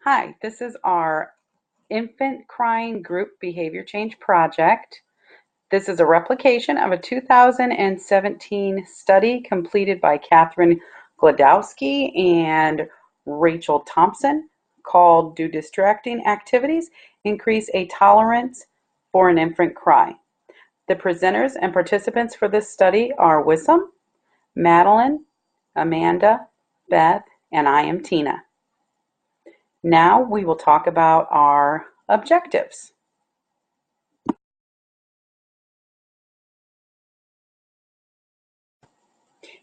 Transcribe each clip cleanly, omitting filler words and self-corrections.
Hi, this is our infant crying group behavior change project. This is a replication of a 2017 study completed by Kathryn Glodowski and Rachel Thompson called Do Distracting Activities Increase a Tolerance for an Infant Cry? The presenters and participants for this study are Wissam, Madeline, Amanda, Beth, and I am Tina. Now we will talk about our objectives.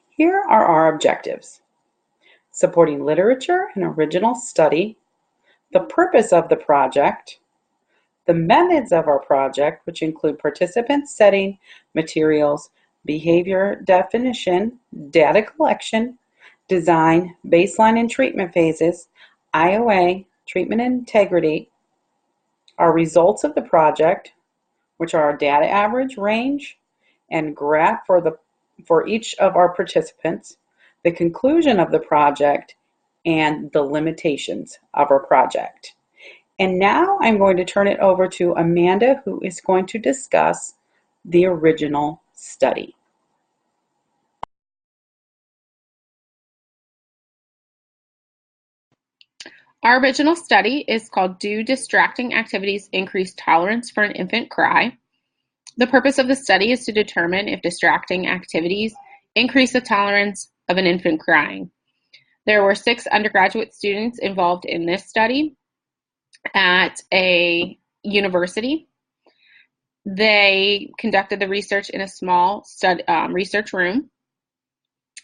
Here are our objectives: supporting literature and original study, the purpose of the project, the methods of our project, which include participant setting, materials, behavior definition, data collection, design, baseline and treatment phases, IOA, treatment integrity, our results of the project, which are our data average, range, and graph for each of our participants, the conclusion of the project, and the limitations of our project. And now I'm going to turn it over to Amanda, who is going to discuss the original study. Our original study is called Do Distracting Activities Increase Tolerance for an Infant Cry? The purpose of the study is to determine if distracting activities increase the tolerance of an infant crying. There were 6 undergraduate students involved in this study at a university. They conducted the research in a small research room.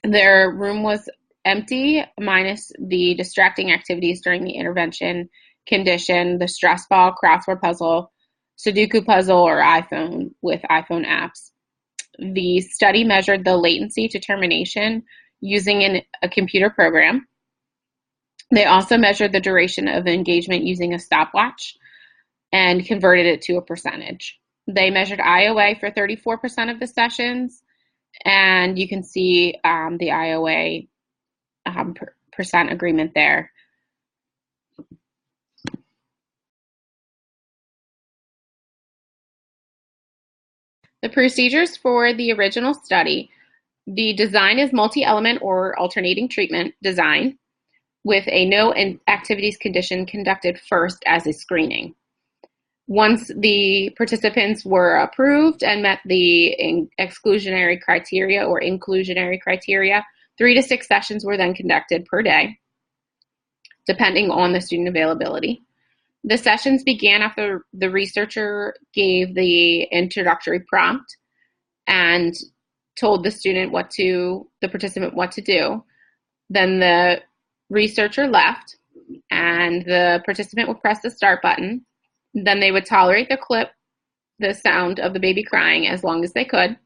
Their room was empty, minus the distracting activities during the intervention condition, the stress ball, crossword puzzle, Sudoku puzzle, or iPhone with iPhone apps. The study measured the latency to termination using a computer program. They also measured the duration of engagement using a stopwatch and converted it to a percentage. They measured IOA for 34% of the sessions, and you can see the IOA percent agreement there. The procedures for the original study: the design is multi-element or alternating treatment design with a no activities condition conducted first as a screening. Once the participants were approved and met the exclusionary criteria or inclusionary criteria, 3 to 6 sessions were then conducted per day, depending on the student availability. The sessions began after the researcher gave the introductory prompt and told the participant what to do. Then the researcher left and the participant would press the start button. Then they would tolerate the sound of the baby crying as long as they could.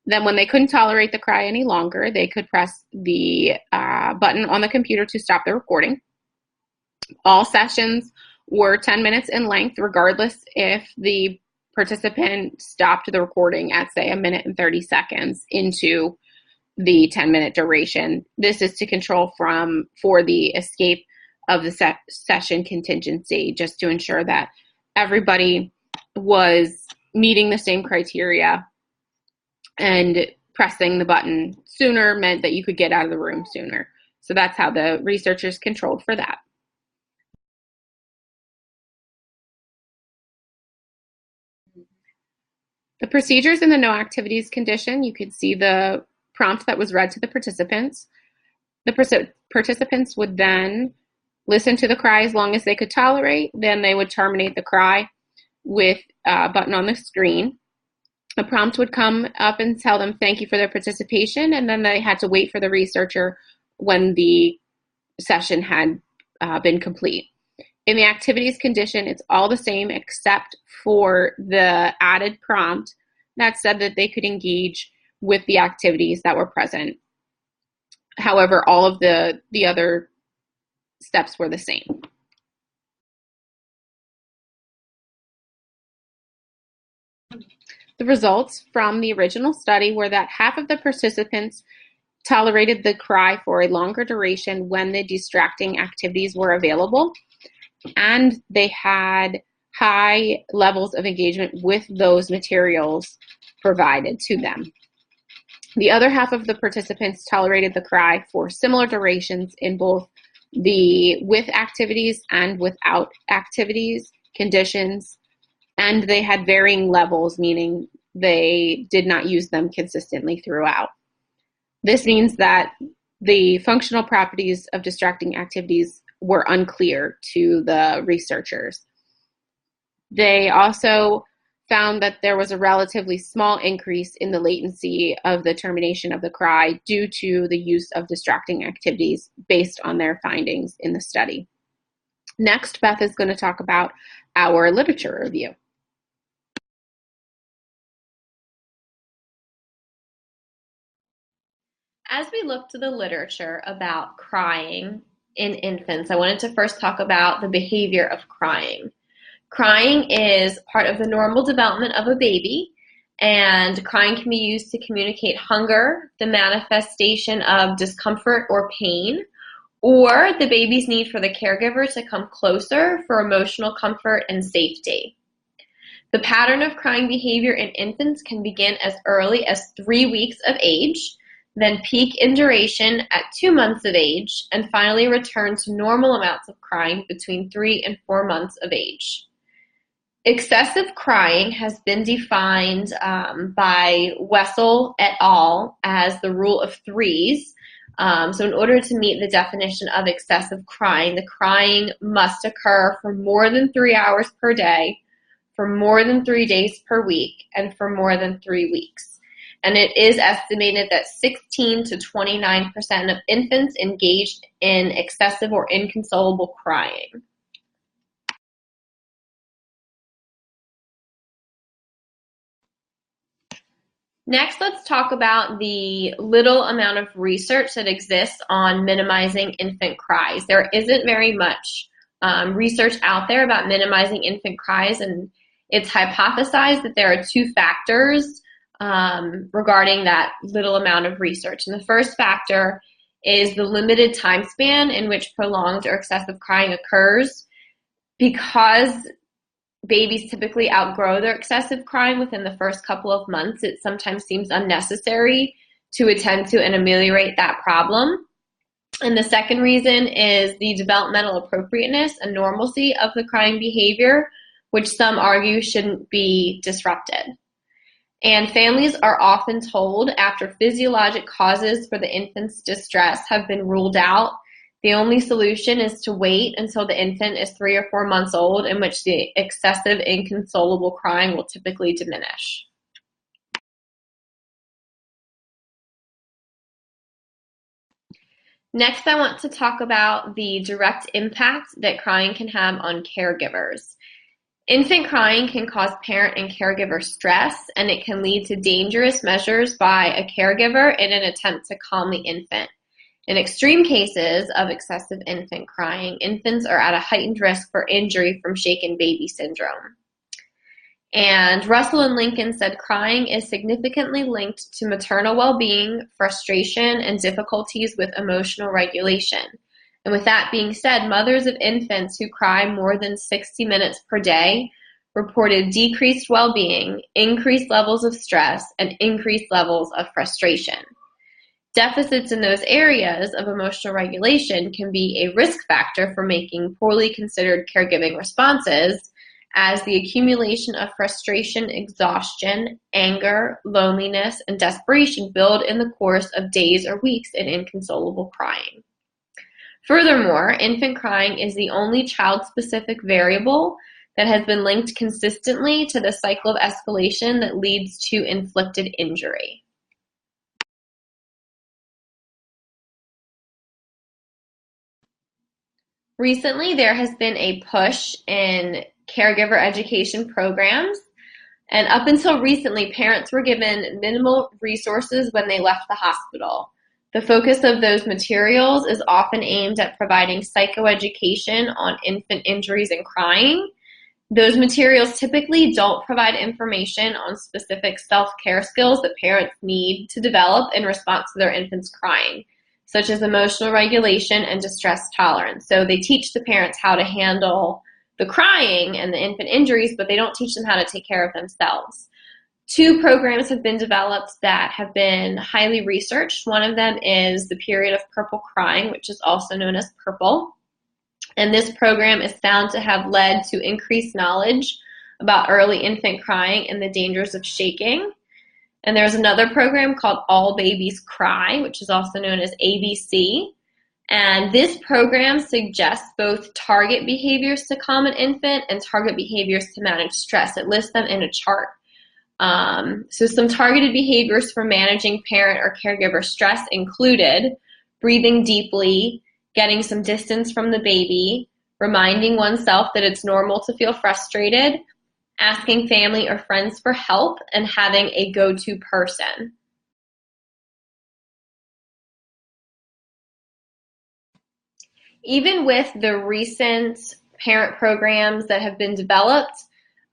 Then when they couldn't tolerate the cry any longer, they could press the button on the computer to stop the recording. All sessions were 10 minutes in length, regardless if the participant stopped the recording at, say, 1 minute and 30 seconds into the 10-minute duration. This is to control for the escape of the session contingency, just to ensure that everybody was meeting the same criteria, and pressing the button sooner meant that you could get out of the room sooner. So that's how the researchers controlled for that. The procedures in the no activities condition: you could see the prompt that was read to the participants. The participants would then listen to the cry as long as they could tolerate. Then they would terminate the cry with a button on the screen. A prompt would come up and tell them thank you for their participation, and then they had to wait for the researcher when the session had been complete. In the activities condition, it's all the same except for the added prompt that said that they could engage with the activities that were present. However, all of the other steps were the same. The results from the original study were that half of the participants tolerated the cry for a longer duration when the distracting activities were available, and they had high levels of engagement with those materials provided to them. The other half of the participants tolerated the cry for similar durations in both the with activities and without activities conditions, and they had varying levels, meaning they did not use them consistently throughout. This means that the functional properties of distracting activities were unclear to the researchers. They also found that there was a relatively small increase in the latency of the termination of the cry due to the use of distracting activities based on their findings in the study. Next, Beth is going to talk about our literature review. As we look to the literature about crying in infants, I wanted to first talk about the behavior of crying. Crying is part of the normal development of a baby, and crying can be used to communicate hunger, the manifestation of discomfort or pain, or the baby's need for the caregiver to come closer for emotional comfort and safety. The pattern of crying behavior in infants can begin as early as 3 weeks of age, then peak in duration at 2 months of age, and finally return to normal amounts of crying between 3 and 4 months of age. Excessive crying has been defined by Wessel et al. As the rule of threes. So in order to meet the definition of excessive crying, the crying must occur for more than 3 hours per day, for more than 3 days per week, and for more than 3 weeks. And it is estimated that 16 to 29% of infants engaged in excessive or inconsolable crying. Next, let's talk about the little amount of research that exists on minimizing infant cries. There isn't very much research out there about minimizing infant cries, and it's hypothesized that there are 2 factors regarding that little amount of research. And the first factor is the limited time span in which prolonged or excessive crying occurs. Because babies typically outgrow their excessive crying within the first couple of months, it sometimes seems unnecessary to attend to and ameliorate that problem. And the second reason is the developmental appropriateness and normalcy of the crying behavior, which some argue shouldn't be disrupted. And families are often told after physiologic causes for the infant's distress have been ruled out, the only solution is to wait until the infant is 3 or 4 months old, in which the excessive inconsolable crying will typically diminish. Next, I want to talk about the direct impact that crying can have on caregivers. Infant crying can cause parent and caregiver stress, and it can lead to dangerous measures by a caregiver in an attempt to calm the infant. In extreme cases of excessive infant crying, infants are at a heightened risk for injury from shaken baby syndrome. And Russell and Lincoln said crying is significantly linked to maternal well-being, frustration, and difficulties with emotional regulation. And with that being said, mothers of infants who cry more than 60 minutes per day reported decreased well-being, increased levels of stress, and increased levels of frustration. Deficits in those areas of emotional regulation can be a risk factor for making poorly considered caregiving responses, as the accumulation of frustration, exhaustion, anger, loneliness, and desperation build in the course of days or weeks in inconsolable crying. Furthermore, infant crying is the only child-specific variable that has been linked consistently to the cycle of escalation that leads to inflicted injury. Recently, there has been a push in caregiver education programs, and up until recently, parents were given minimal resources when they left the hospital. The focus of those materials is often aimed at providing psychoeducation on infant injuries and crying. Those materials typically don't provide information on specific self-care skills that parents need to develop in response to their infant's crying. such as emotional regulation and distress tolerance. So they teach the parents how to handle the crying and the infant injuries, but they don't teach them how to take care of themselves. 2 programs have been developed that have been highly researched. One of them is the period of purple crying, which is also known as purple. And this program is found to have led to increased knowledge about early infant crying and the dangers of shaking. And there's another program called All Babies Cry, which is also known as ABC. And this program suggests both target behaviors to calm an infant and target behaviors to manage stress. It lists them in a chart. So some targeted behaviors for managing parent or caregiver stress included breathing deeply, getting some distance from the baby, reminding oneself that it's normal to feel frustrated, asking family or friends for help, and having a go-to person. Even with the recent parent programs that have been developed,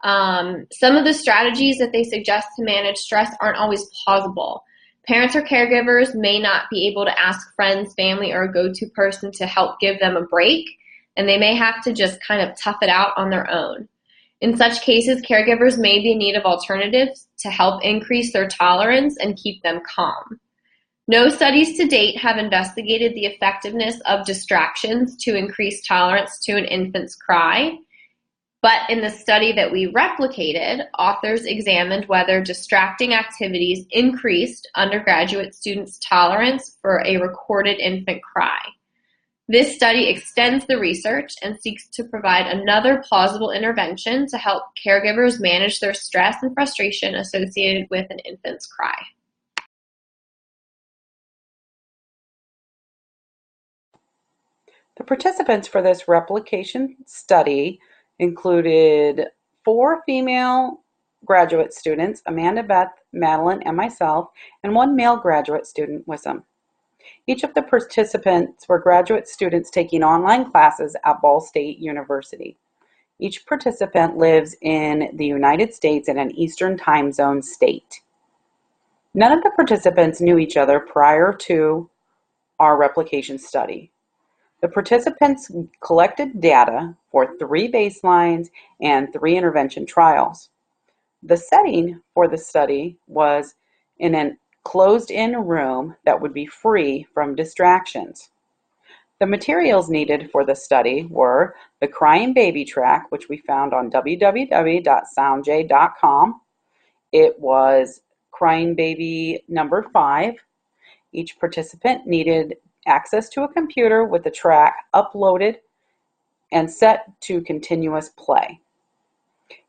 some of the strategies that they suggest to manage stress aren't always plausible. Parents or caregivers may not be able to ask friends, family, or a go-to person to help give them a break, and they may have to just kind of tough it out on their own. In such cases, caregivers may be in need of alternatives to help increase their tolerance and keep them calm. No studies to date have investigated the effectiveness of distractions to increase tolerance to an infant's cry. But in the study that we replicated, authors examined whether distracting activities increased undergraduate students' tolerance for a recorded infant cry. This study extends the research and seeks to provide another plausible intervention to help caregivers manage their stress and frustration associated with an infant's cry. The participants for this replication study included 4 female graduate students, Amanda, Beth, Madeline, and myself, and 1 male graduate student, Wissam. Each of the participants were graduate students taking online classes at Ball State University. Each participant lives in the United States in an Eastern Time Zone state. None of the participants knew each other prior to our replication study. The participants collected data for 3 baselines and 3 intervention trials. The setting for the study was in a closed-in room that would be free from distractions. The materials needed for the study were the Crying Baby track, which we found on www.soundj.com. It was Crying Baby number 5. Each participant needed access to a computer with the track uploaded and set to continuous play.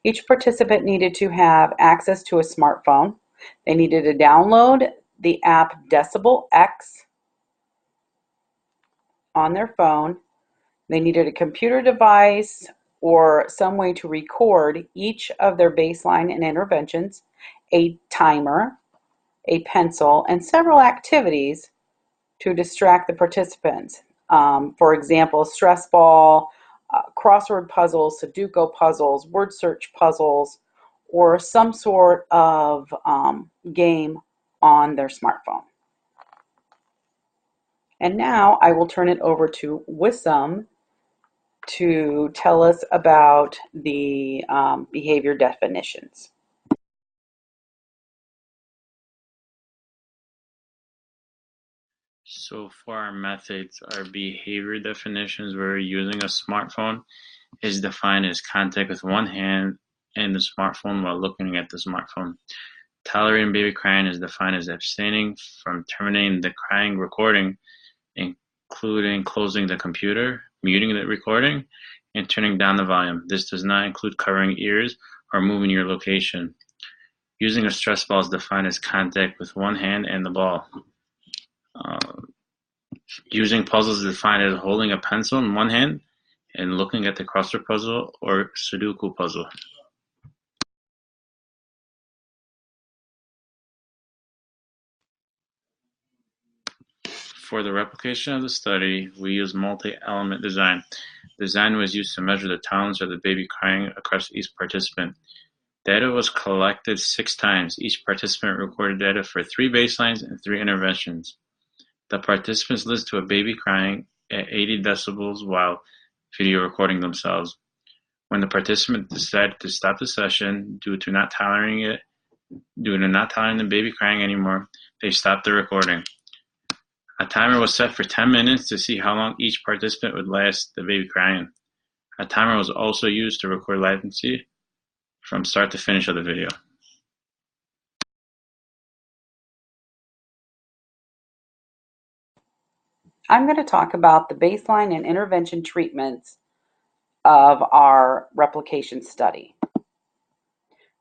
Each participant needed to have access to a smartphone. They needed to download the app Decibel X on their phone. They needed a computer device or some way to record each of their baseline and interventions, a timer, a pencil, and several activities to distract the participants. For example, stress ball, crossword puzzles, Sudoku puzzles, word search puzzles, or some sort of game on their smartphone. And now I will turn it over to Wissam to tell us about the behavior definitions. So for our methods, our behavior definitions, we're using a smartphone is defined as contact with one hand and the smartphone while looking at the smartphone. Tolerating baby crying is defined as abstaining from terminating the crying recording, including closing the computer, muting the recording, and turning down the volume. This does not include covering ears or moving your location. Using a stress ball is defined as contact with one hand and the ball. Using puzzles is defined as holding a pencil in one hand and looking at the crossword puzzle or Sudoku puzzle. For the replication of the study, we used multi-element design. Design was used to measure the tolerance of the baby crying across each participant. Data was collected 6 times. Each participant recorded data for 3 baselines and 3 interventions. The participants listened to a baby crying at 80 decibels while video recording themselves. When the participant decided to stop the session due to not tolerating the baby crying anymore, they stopped the recording. A timer was set for 10 minutes to see how long each participant would last the baby crying. A timer was also used to record latency from start to finish of the video. I'm going to talk about the baseline and intervention treatments of our replication study.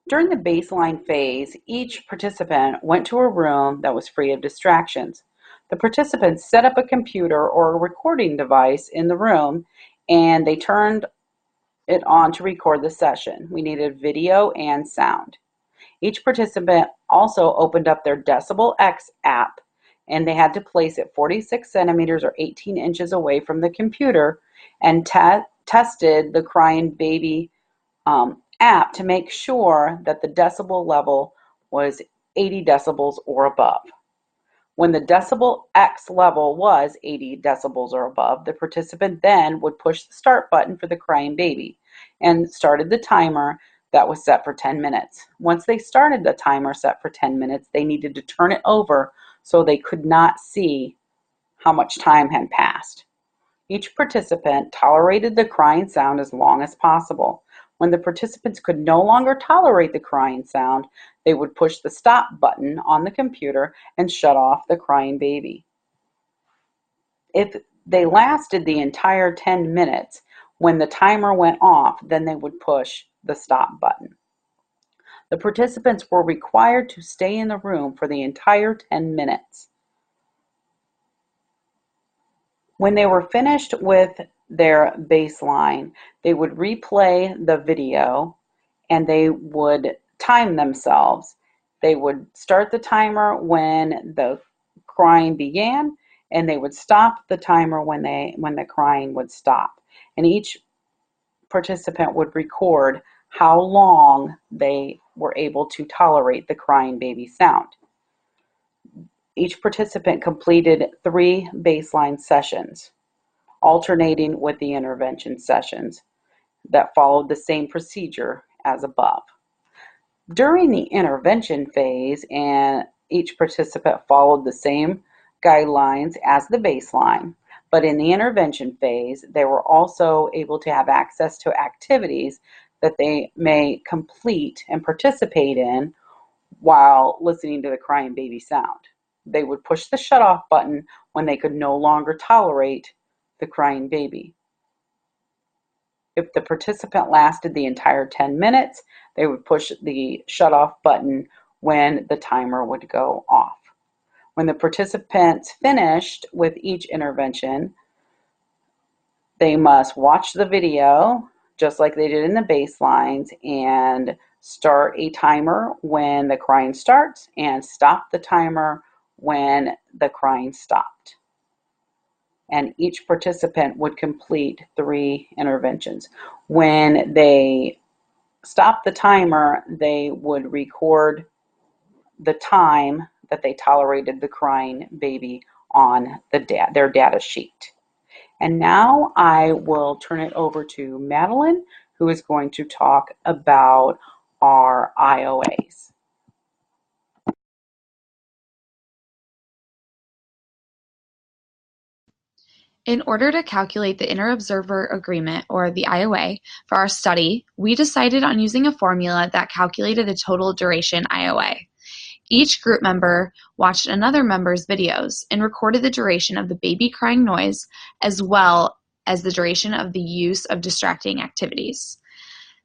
During the baseline phase, each participant went to a room that was free of distractions. The participants set up a computer or a recording device in the room, and they turned it on to record the session. We needed video and sound. Each participant also opened up their Decibel X app, and they had to place it 46 centimeters or 18 inches away from the computer and tested the crying baby app to make sure that the decibel level was 80 decibels or above. When the Decibel X level was 80 decibels or above, the participant then would push the start button for the crying baby and started the timer that was set for 10 minutes. Once they started the timer set for 10 minutes, they needed to turn it over so they could not see how much time had passed. Each participant tolerated the crying sound as long as possible. When the participants could no longer tolerate the crying sound, they would push the stop button on the computer and shut off the crying baby. If they lasted the entire 10 minutes, when the timer went off, then they would push the stop button. The participants were required to stay in the room for the entire 10 minutes. When they were finished with their baseline, they would replay the video and they would time themselves. They would start the timer when the crying began, and they would stop the timer when the crying would stop. And each participant would record how long they were able to tolerate the crying baby sound. Each participant completed 3 baseline sessions, alternating with the intervention sessions that followed the same procedure as above. During the intervention phase, and each participant followed the same guidelines as the baseline, but in the intervention phase, they were also able to have access to activities that they may complete and participate in while listening to the crying baby sound. They would push the shut-off button when they could no longer tolerate the crying baby. If the participant lasted the entire 10 minutes, they would push the shut-off button when the timer would go off. When the participants finished with each intervention, they must watch the video, just like they did in the baselines, and start a timer when the crying starts and stop the timer when the crying stopped. And each participant would complete 3 interventions. When they stopped the timer, they would record the time that they tolerated the crying baby on their data sheet. And now I will turn it over to Madeline, who is going to talk about our IOAs. In order to calculate the Inter-Observer Agreement, or the IOA, for our study, we decided on using a formula that calculated the total duration IOA. Each group member watched another member's videos and recorded the duration of the baby crying noise as well as the duration of the use of distracting activities.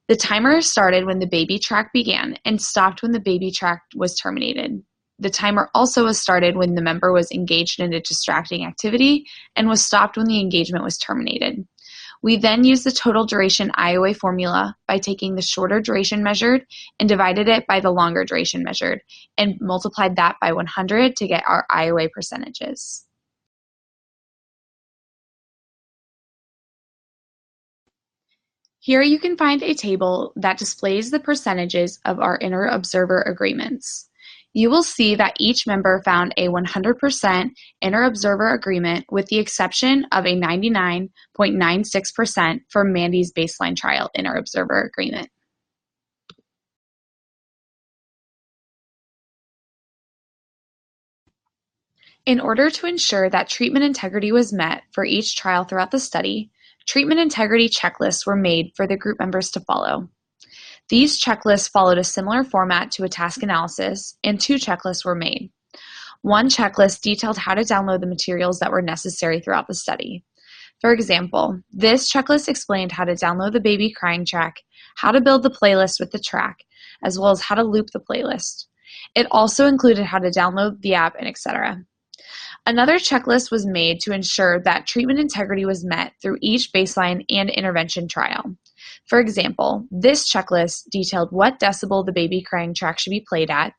The timer started when the baby track began and stopped when the baby track was terminated. The timer also was started when the member was engaged in a distracting activity and was stopped when the engagement was terminated. We then used the total duration IOA formula by taking the shorter duration measured and divided it by the longer duration measured and multiplied that by 100 to get our IOA percentages. Here you can find a table that displays the percentages of our Inter-Observer Agreements. you will see that each member found a 100% inter-observer agreement with the exception of a 99.96% for Mandy's baseline trial inter-observer agreement. In order to ensure that treatment integrity was met for each trial throughout the study, treatment integrity checklists were made for the group members to follow. These checklists followed a similar format to a task analysis, and 2 checklists were made. One checklist detailed how to download the materials that were necessary throughout the study. For example, this checklist explained how to download the baby crying track, how to build the playlist with the track, as well as how to loop the playlist. It also included how to download the app and etc. Another checklist was made to ensure that treatment integrity was met through each baseline and intervention trial. For example, this checklist detailed what decibel the baby crying track should be played at,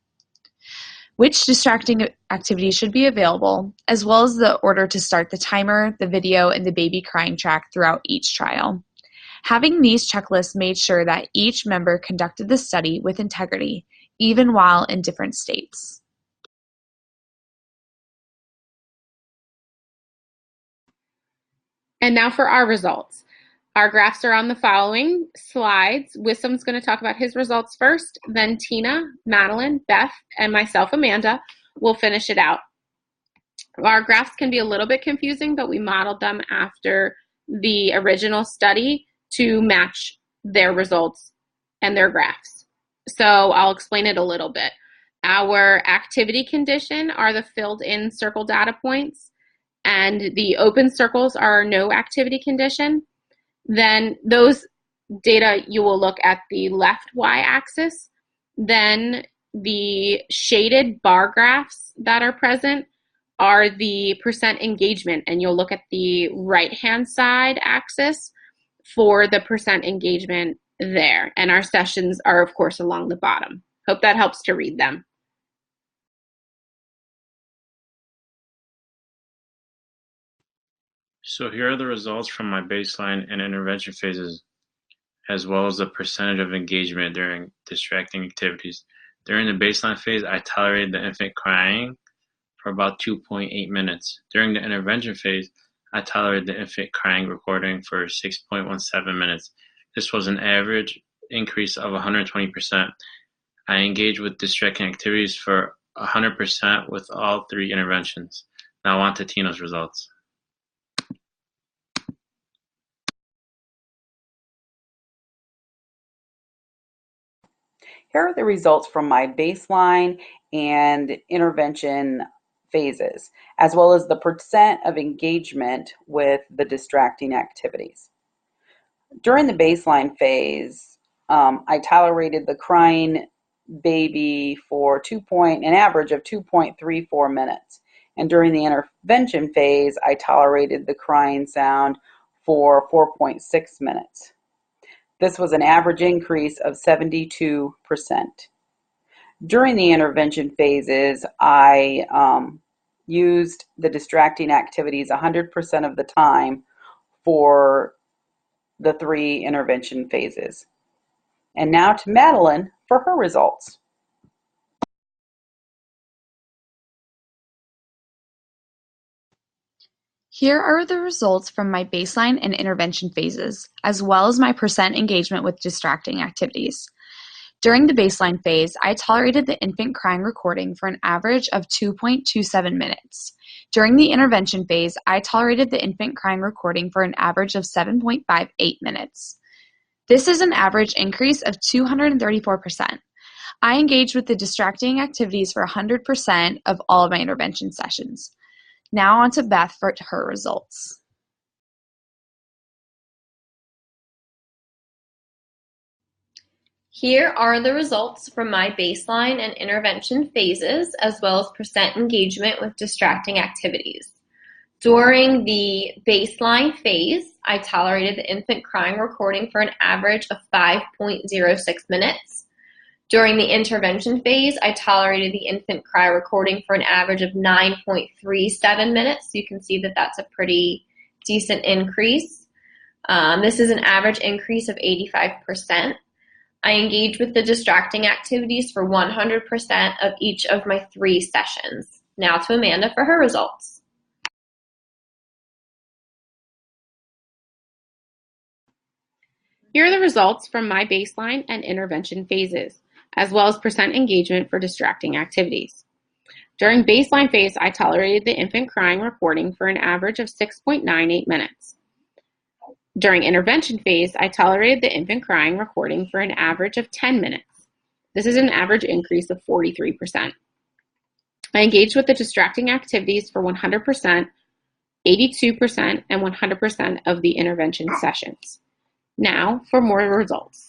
which distracting activities should be available, as well as the order to start the timer, the video, and the baby crying track throughout each trial. Having these checklists made sure that each member conducted the study with integrity, even while in different states. And now for our results. Our graphs are on the following slides. Wissam's going to talk about his results first, then Tina, Madeline, Beth, and myself, Amanda, will finish it out. Our graphs can be a little bit confusing, but we modeled them after the original study to match their results and their graphs. So I'll explain it a little bit. Our activity condition are the filled in circle data points, and the open circles are no activity condition. Then those data you will look at the left y-axis. Then the shaded bar graphs that are present are the percent engagement, and you'll look at the right-hand side axis for the percent engagement there. And our sessions are, of course, along the bottom. Hope that helps to read them. So here are the results from my baseline and intervention phases, as well as the percentage of engagement during distracting activities. During the baseline phase, I tolerated the infant crying for about 2.8 minutes. During the intervention phase, I tolerated the infant crying recording for 6.17 minutes. This was an average increase of 120%. I engaged with distracting activities for 100% with all 3 interventions. Now on to Tina's results. Here are the results from my baseline and intervention phases, as well as the percent of engagement with the distracting activities. During the baseline phase, I tolerated the crying baby for an average of 2.34 minutes. And during the intervention phase, I tolerated the crying sound for 4.6 minutes. This was an average increase of 72%. During the intervention phases, I used the distracting activities 100% of the time for the 3 intervention phases. And now to Madeline for her results. Here are the results from my baseline and intervention phases, as well as my percent engagement with distracting activities. During the baseline phase, I tolerated the infant crying recording for an average of 2.27 minutes. During the intervention phase, I tolerated the infant crying recording for an average of 7.58 minutes. This is an average increase of 234%. I engaged with the distracting activities for 100% of all of my intervention sessions. Now on to Beth for her results. Here are the results from my baseline and intervention phases, as well as percent engagement with distracting activities. During the baseline phase, I tolerated the infant crying recording for an average of 5.06 minutes. During the intervention phase, I tolerated the infant cry recording for an average of 9.37 minutes. You can see that that's a pretty decent increase. This is an average increase of 85%. I engaged with the distracting activities for 100% of each of my 3 sessions. Now to Amanda for her results. Here are the results from my baseline and intervention phases, as well as percent engagement for distracting activities. During baseline phase, I tolerated the infant crying recording for an average of 6.98 minutes. During intervention phase, I tolerated the infant crying recording for an average of 10 minutes. This is an average increase of 43%. I engaged with the distracting activities for 100%, 82%, and 100% of the intervention sessions. Now for more results.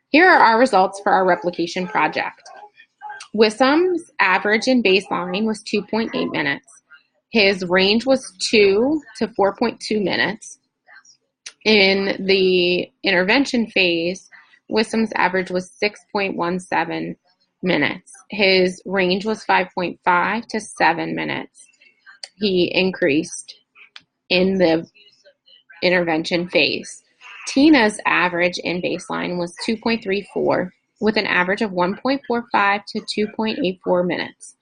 Here are our results for our replication project. Wissam's average in baseline was 2.8 minutes. His range was 2 to 4.2 minutes. In the intervention phase, Wissam's average was 6.17 minutes. His range was 5.5 to 7 minutes. He increased in the intervention phase. Tina's average in baseline was 2.34 with an average of 1.45 to 2.84 minutes.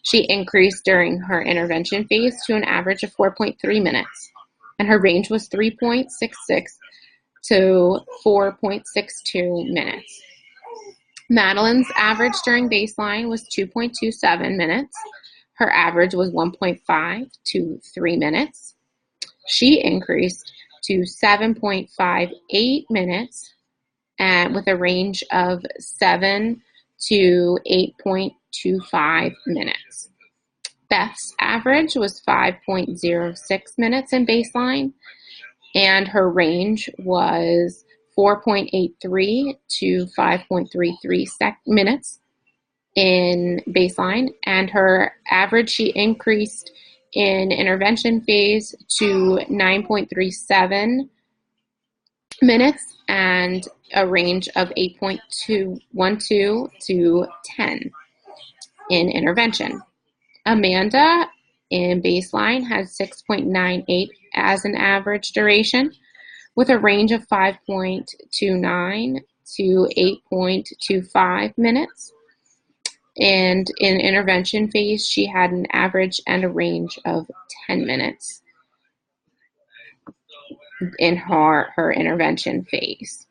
She increased during her intervention phase to an average of 4.3 minutes, and her range was 3.66 to 4.62 minutes. Madeline's average during baseline was 2.27 minutes. Her average was 1.5 to 3 minutes. She increased to 7.58 minutes and with a range of 7 to 8.25 minutes. Beth's average was 5.06 minutes in baseline, and her range was 4.83 to 5.33 minutes in baseline, and her average she increased in intervention phase to 9.37 minutes and a range of 8.12 to 10 in intervention. Amanda in baseline had 6.98 as an average duration with a range of 5.29 to 8.25 minutes. And in intervention phase, she had an average and a range of 10 minutes in her intervention phase.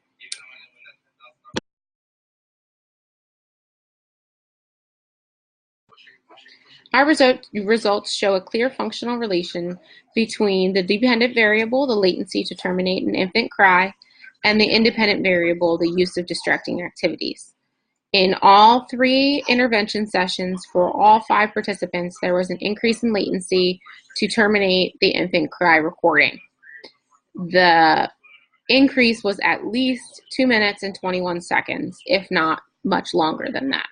Our results show a clear functional relation between the dependent variable, the latency to terminate an infant cry, and the independent variable, the use of distracting activities. In all 3 intervention sessions for all 5 participants, there was an increase in latency to terminate the infant cry recording. The increase was at least 2 minutes and 21 seconds, if not much longer than that.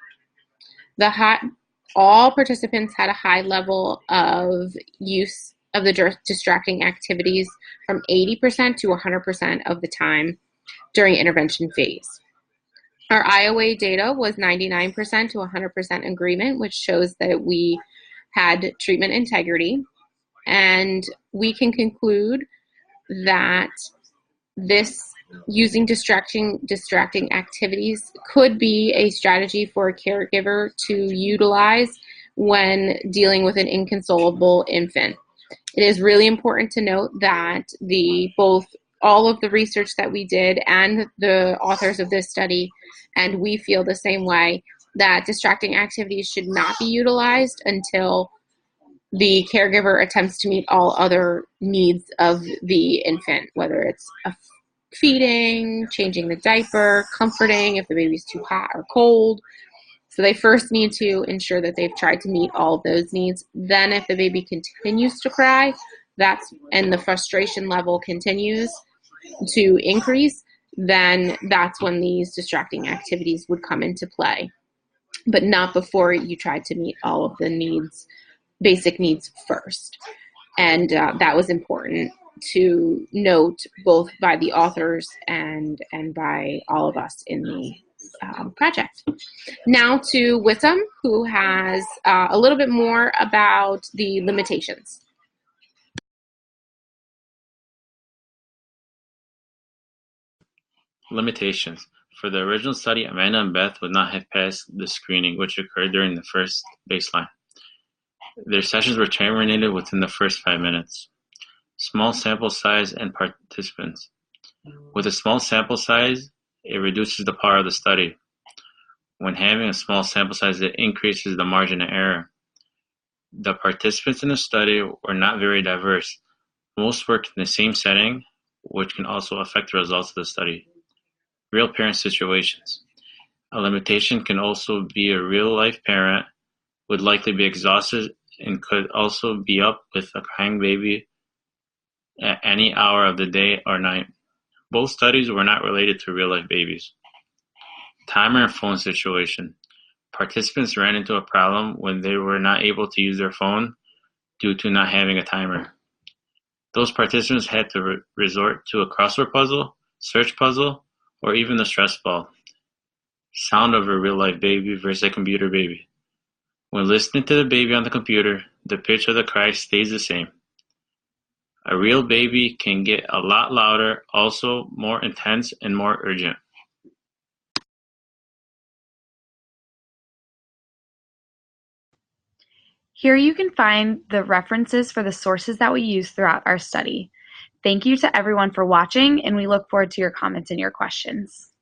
All participants had a high level of use of the distracting activities from 80% to 100% of the time during intervention phase. Our IOA data was 99% to 100% agreement, which shows that we had treatment integrity. And we can conclude that this using distracting activities could be a strategy for a caregiver to utilize when dealing with an inconsolable infant. It is really important to note that all of the research that we did and the authors of this study, and we feel the same way, that distracting activities should not be utilized until the caregiver attempts to meet all other needs of the infant, whether it's feeding, changing the diaper, comforting if the baby's too hot or cold. So they first need to ensure that they've tried to meet all of those needs. Then if the baby continues to cry, and the frustration level continues to increase, then that's when these distracting activities would come into play, but not before you try to meet all of the needs, basic needs first. And that was important to note both by the authors and by all of us in the project. Now to Wissam, who has a little bit more about the limitations. Limitations. For the original study, Amanda and Beth would not have passed the screening, which occurred during the first baseline. Their sessions were terminated within the first 5 minutes. Small sample size and participants. With a small sample size, it reduces the power of the study. When having a small sample size, it increases the margin of error. The participants in the study were not very diverse. Most worked in the same setting, which can also affect the results of the study. Real parent situations. A limitation can also be a real-life parent would likely be exhausted and could also be up with a crying baby at any hour of the day or night. Both studies were not related to real-life babies. Timer and phone situation. Participants ran into a problem when they were not able to use their phone due to not having a timer. Those participants had to resort to a crossword puzzle, search puzzle, or even the stress ball. Sound of a real-life baby versus a computer baby. When listening to the baby on the computer, the pitch of the cry stays the same. A real baby can get a lot louder, also more intense and more urgent. Here you can find the references for the sources that we use throughout our study. Thank you to everyone for watching, and we look forward to your comments and your questions.